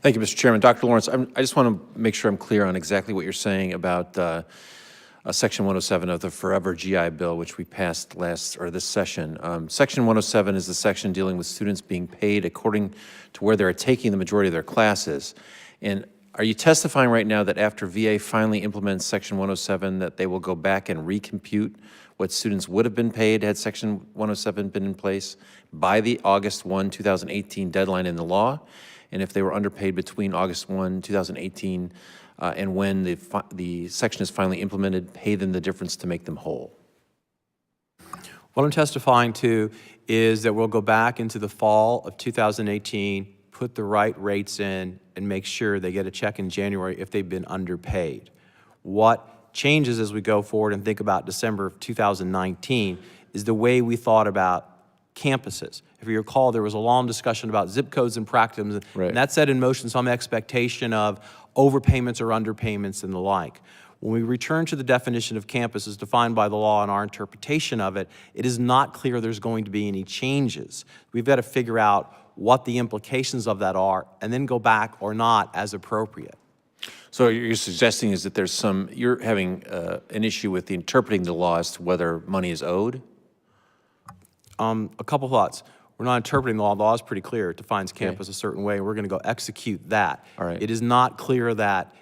Thank you, Mr. Chairman. Dr. Lawrence, I just want to make sure I'm clear on exactly what you're saying about Section 107 of the Forever GI Bill, which we passed this session. Section 107 is the section dealing with students being paid according to where they're taking the majority of their classes. And are you testifying right now that after VA finally implements Section 107 that they will go back and recompute what students would have been paid had Section 107 been in place by the August 1, 2018 deadline in the law? And if they were underpaid between August 1, 2018 and when the section is finally implemented, pay them the difference to make them whole? What I'm testifying to is that we'll go back into the fall of 2018, put the right rates in, and make sure they get a check in January if they've been underpaid. What changes as we go forward and think about December of 2019 is the way we thought about campuses. If you recall, there was a long discussion about zip codes and practicums, right, and that set in motion some expectation of overpayments or underpayments and the like. When we return to the definition of campus as defined by the law and our interpretation of it, it is not clear there's going to be any changes. We've got to figure out what the implications of that are and then go back or not as appropriate. So you're suggesting is that you're having an issue with interpreting the law as to whether money is owed? A couple thoughts. We're not interpreting the law. The law is pretty clear. It defines campus a certain way, and we're going to go execute that. All right. It is not clear that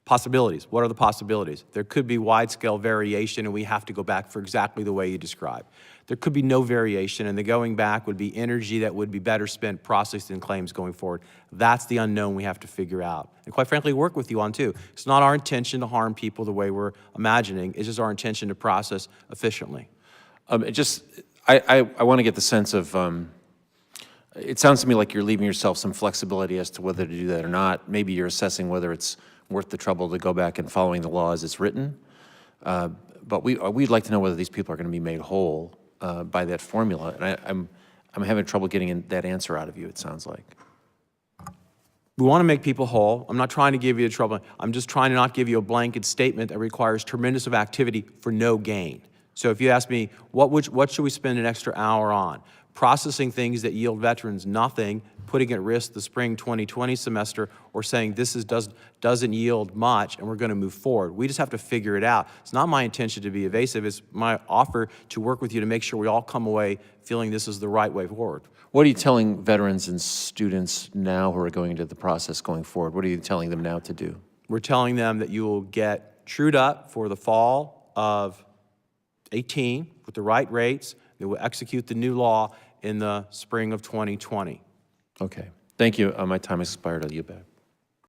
possibilities. What are the possibilities? There could be wide-scale variation, and we have to go back for exactly the way you described. There could be no variation, and the going back would be energy that would be better spent processing claims going forward. That's the unknown we have to figure out. And quite frankly, work with you on, too. It's not our intention to harm people the way we're imagining. It's just our intention to process efficiently. I want to get the sense of, it sounds to me like you're leaving yourself some flexibility as to whether to do that or not. Maybe you're assessing whether it's worth the trouble to go back and following the law as it's written. But we'd like to know whether these people are going to be made whole by that formula. And I'm having trouble getting that answer out of you, it sounds like. We want to make people whole. I'm not trying to give you trouble. I'm just trying to not give you a blanket statement that requires tremendous of activity for no gain. So if you ask me, what should we spend an extra hour on? Processing things that yield veterans nothing, putting at risk the spring 2020 semester, or saying this doesn't yield much and we're going to move forward. We just have to figure it out. It's not my intention to be evasive. It's my offer to work with you to make sure we all come away feeling this is the right way forward. What are you telling veterans and students now who are going into the process going forward? What are you telling them now to do? We're telling them that you will get trued up for the fall of 18 with the right rates. They will execute the new law in the spring of 2020. Okay. Thank you. My time has expired. I'll yield back.